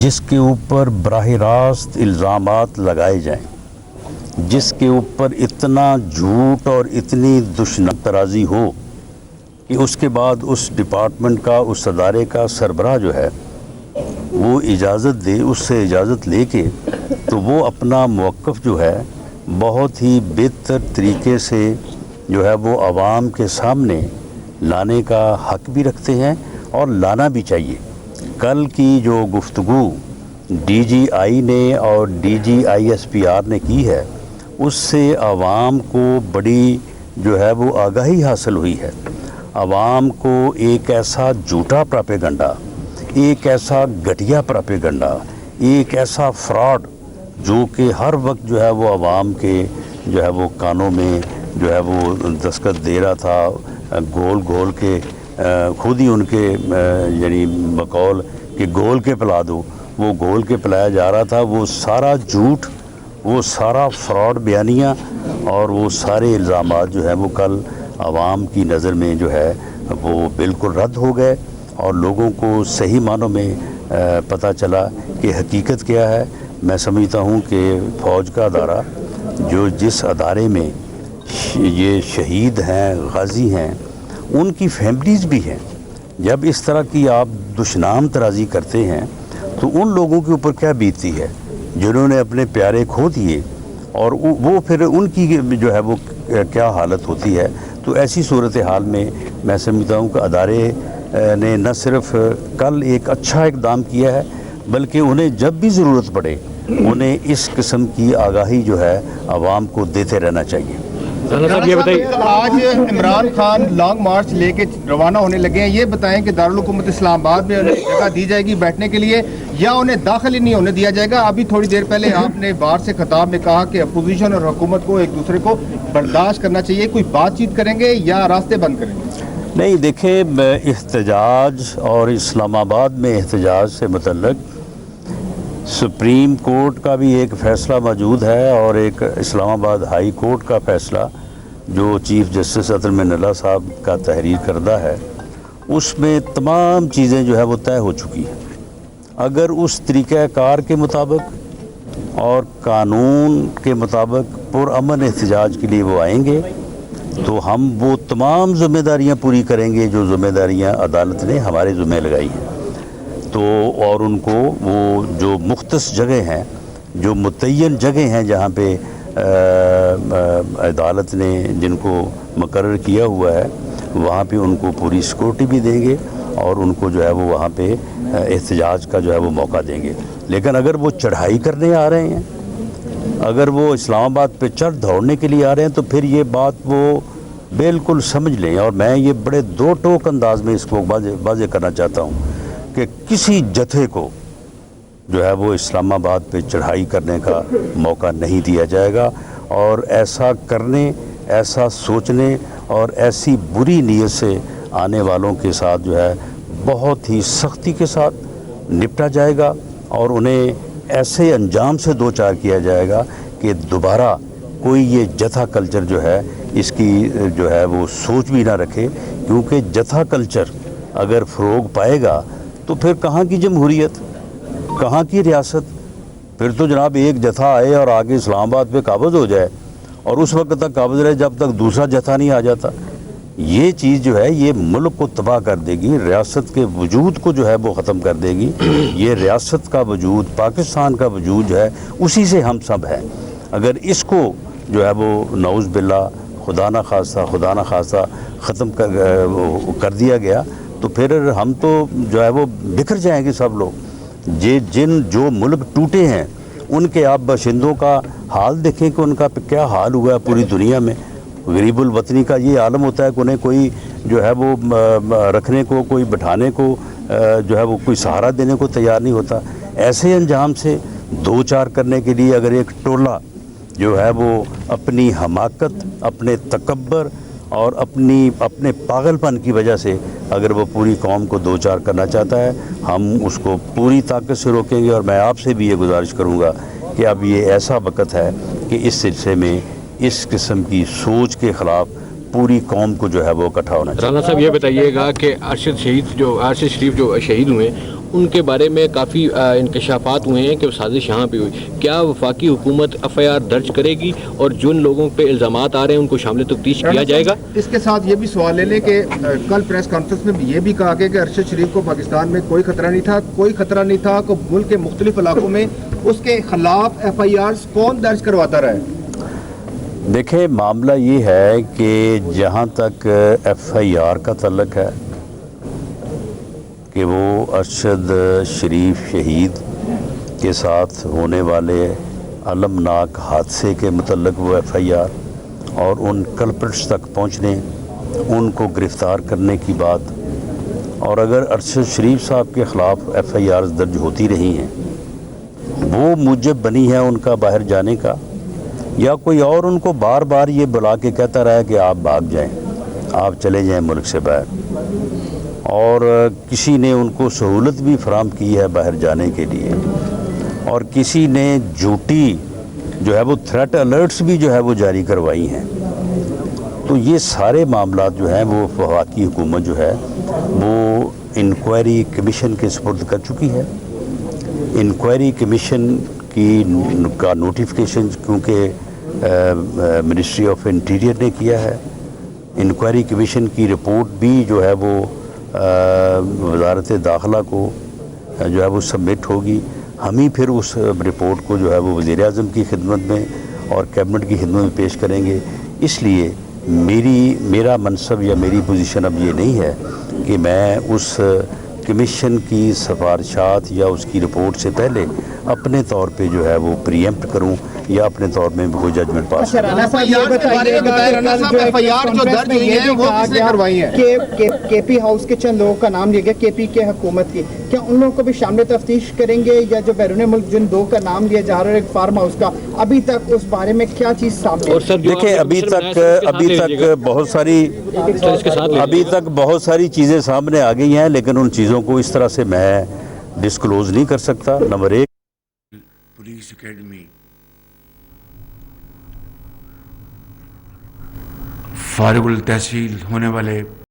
جس کے اوپر براہ راست الزامات لگائے جائیں، جس کے اوپر اتنا جھوٹ اور اتنی دشمن ترازی ہو کہ اس کے بعد اس ڈپارٹمنٹ کا، اس ادارے کا سربراہ جو ہے وہ اجازت دے، اس سے اجازت لے کے تو وہ اپنا موقف جو ہے بہت ہی بہتر طریقے سے جو ہے وہ عوام کے سامنے لانے کا حق بھی رکھتے ہیں اور لانا بھی چاہیے۔ کل کی جو گفتگو ڈی جی آئی نے اور D G I S P R نے کی ہے، اس سے عوام کو بڑی جو ہے وہ آگاہی حاصل ہوئی ہے۔ عوام کو ایک ایسا جھوٹا پراپیگنڈا، ایک ایسا گھٹیا پراپیگنڈا، ایک ایسا فراڈ جو کہ ہر وقت جو ہے وہ عوام کے جو ہے وہ کانوں میں جو ہے وہ دستخط دے رہا تھا، گول گول کے خود ہی ان کے یعنی بقول کہ گول کے پلا دو، وہ گول کے پلایا جا رہا تھا۔ وہ سارا جھوٹ، وہ سارا فراڈ بیانیہ اور وہ سارے الزامات جو ہے وہ کل عوام کی نظر میں جو ہے وہ بالکل رد ہو گئے اور لوگوں کو صحیح معنوں میں پتہ چلا کہ حقیقت کیا ہے۔ میں سمجھتا ہوں کہ فوج کا ادارہ جو جس ادارے میں یہ شہید ہیں، غازی ہیں، ان کی فیملیز بھی ہیں، جب اس طرح کی آپ دشنام ترازی کرتے ہیں تو ان لوگوں کے اوپر کیا بیتتی ہے جنہوں نے اپنے پیارے کھو دیے، اور وہ پھر ان کی جو ہے وہ کیا حالت ہوتی ہے۔ تو ایسی صورتحال میں میں سمجھتا ہوں کہ ادارے نے نہ صرف کل ایک اچھا اقدام کیا ہے، بلکہ انہیں جب بھی ضرورت پڑے انہیں اس قسم کی آگاہی جو ہے عوام کو دیتے رہنا چاہیے۔ آج عمران خان لانگ مارچ لے کے روانہ ہونے لگے ہیں، یہ بتائیں کہ دارالحکومت اسلام آباد میں انہیں جگہ دی جائے گی بیٹھنے کے لیے یا انہیں داخل ہی نہیں ہونے دیا جائے گا؟ ابھی تھوڑی دیر پہلے آپ نے باہر سے خطاب میں کہا کہ اپوزیشن اور حکومت کو ایک دوسرے کو برداشت کرنا چاہیے، کوئی بات چیت کریں گے یا راستے بند کریں گے؟ نہیں، دیکھیں، احتجاج اور اسلام آباد میں احتجاج سے متعلق سپریم کورٹ کا بھی ایک فیصلہ موجود ہے اور ایک اسلام آباد ہائی کورٹ کا فیصلہ جو چیف جسٹس عطر من اللہ صاحب کا تحریر کردہ ہے، اس میں تمام چیزیں جو ہے وہ طے ہو چکی ہیں۔ اگر اس طریقہ کار کے مطابق اور قانون کے مطابق پرامن احتجاج کے لیے وہ آئیں گے تو ہم وہ تمام ذمہ داریاں پوری کریں گے جو ذمہ داریاں عدالت نے ہمارے ذمہ لگائی ہیں۔ تو اور ان کو وہ جو مختص جگہ ہیں، جو متعین جگہ ہیں جہاں پہ عدالت نے جن کو مقرر کیا ہوا ہے، وہاں پہ ان کو پوری سیکورٹی بھی دیں گے اور ان کو جو ہے وہ وہاں پہ احتجاج کا جو ہے وہ موقع دیں گے۔ لیکن اگر وہ چڑھائی کرنے آ رہے ہیں، اگر وہ اسلام آباد پہ چڑھ دوڑنے کے لیے آ رہے ہیں تو پھر یہ بات وہ بالکل سمجھ لیں، اور میں یہ بڑے دو ٹوک انداز میں اس کو واضح کرنا چاہتا ہوں کہ کسی جتھے کو جو ہے وہ اسلام آباد پہ چڑھائی کرنے کا موقع نہیں دیا جائے گا، اور ایسا کرنے، ایسا سوچنے اور ایسی بری نیت سے آنے والوں کے ساتھ جو ہے بہت ہی سختی کے ساتھ نپٹا جائے گا اور انہیں ایسے انجام سے دوچار کیا جائے گا کہ دوبارہ کوئی یہ جتھا کلچر جو ہے اس کی جو ہے وہ سوچ بھی نہ رکھے، کیونکہ جتھا کلچر اگر فروغ پائے گا تو پھر کہاں کی جمہوریت، کہاں کی ریاست؟ پھر تو جناب ایک جتھا آئے اور آگے اسلام آباد پہ قابض ہو جائے اور اس وقت تک قابض رہے جب تک دوسرا جتھا نہیں آ جاتا۔ یہ چیز جو ہے یہ ملک کو تباہ کر دے گی، ریاست کے وجود کو جو ہے وہ ختم کر دے گی۔ یہ ریاست کا وجود، پاکستان کا وجود جو ہے اسی سے ہم سب ہیں۔ اگر اس کو جو ہے وہ نعوذ باللہ خدا نہ خواستہ ختم کر دیا گیا تو پھر ہم تو جو ہے وہ بکھر جائیں گے سب لوگ۔ جو ملک ٹوٹے ہیں ان کے آپ باشندوں کا حال دیکھیں کہ ان کا کیا حال ہوا ہے پوری دنیا میں۔ غریب الوطنی کا یہ عالم ہوتا ہے کہ انہیں کوئی جو ہے وہ رکھنے کو، کوئی بٹھانے کو جو ہے وہ کوئی سہارا دینے کو تیار نہیں ہوتا۔ ایسے انجام سے دو چار کرنے کے لیے اگر ایک ٹولہ جو ہے وہ اپنی حماقت، اپنے تکبر اور اپنے پاگل پن کی وجہ سے اگر وہ پوری قوم کو دو چار کرنا چاہتا ہے، ہم اس کو پوری طاقت سے روکیں گے۔ اور میں آپ سے بھی یہ گزارش کروں گا کہ اب یہ ایسا وقت ہے کہ اس سلسلے میں اس قسم کی سوچ کے خلاف پوری قوم کو جو ہے وہ اکٹھا ہونا چاہیے۔ رانا صاحب یہ بتائیے گا کہ ارشد شریف جو شہید ہوئے ان کے بارے میں کافی انکشافات ہوئے ہیں کہ وہ سازش یہاں پہ ہوئی. کیا وفاقی حکومت FIR درج کرے گی اور جن لوگوں پہ الزامات آ رہے ہیں ان کو شامل تفتیش کیا جائے گا؟ اس کے ساتھ یہ بھی سوال لے لیں کہ کل پریس کانفرنس میں یہ بھی کہا گیا کہ ارشد شریف کو پاکستان میں کوئی خطرہ نہیں تھا کہ ملک کے مختلف علاقوں میں اس کے خلاف FIRs کون درج کرواتا رہا ہے؟ دیکھیں معاملہ یہ ہے کہ جہاں تک FIR کا تعلق ہے کہ وہ ارشد شریف شہید کے ساتھ ہونے والے المناک حادثے کے متعلق وہ FIR اور ان کلپرٹس تک پہنچنے، ان کو گرفتار کرنے کی بات، اور اگر ارشد شریف صاحب کے خلاف FIRs درج ہوتی رہی ہیں، وہ موجب بنی ہے ان کا باہر جانے کا، یا کوئی اور ان کو بار بار یہ بلا کے کہتا رہا ہے کہ آپ بھاگ جائیں، آپ چلے جائیں ملک سے باہر، اور کسی نے ان کو سہولت بھی فراہم کی ہے باہر جانے کے لیے، اور کسی نے جھوٹی جو ہے وہ تھریٹ الرٹس بھی جو ہے وہ جاری کروائی ہیں، تو یہ سارے معاملات جو ہیں وہ وفاقی حکومت جو ہے وہ انکوائری کمیشن کے سپرد کر چکی ہے. انکوائری کمیشن کا نوٹیفیکیشن کیونکہ منسٹری آف انٹیریئر نے کیا ہے، انکوائری کمیشن کی رپورٹ بھی جو ہے وہ وزارت داخلہ کو جو ہے وہ سبمٹ ہوگی. ہم ہی پھر اس رپورٹ کو جو ہے وہ وزیر اعظم کی خدمت میں اور کیبنٹ کی خدمت میں پیش کریں گے. اس لیے میرا منصب یا میری پوزیشن اب یہ نہیں ہے کہ میں اس کمیشن کی سفارشات یا اس کی رپورٹ سے پہلے اپنے طور پہ جو ہے وہ پریمپٹ کروں یا اپنے طور میں کوئی ججمنٹ پاس کروں. KP ہاؤس کے چند لوگوں کا نام لیا گیا KP کے حکومت کی، کیا ان لوگوں کو بھی شامل تفتیش کریں گے، یا جو بیرون ملک جن دو کا نام لیا جا رہا ہے ایک فارم ہاؤس کا، ابھی تک اس بارے میں کیا چیز سامنے ہے؟ دیکھیں ابھی تک بہت ساری چیزیں سامنے آ گئی ہیں، لیکن ان چیزوں کو اس طرح سے میں ڈسکلوز نہیں کر سکتا. نمبر 1 پولیس اکیڈمی فارغ التحصیل ہونے والے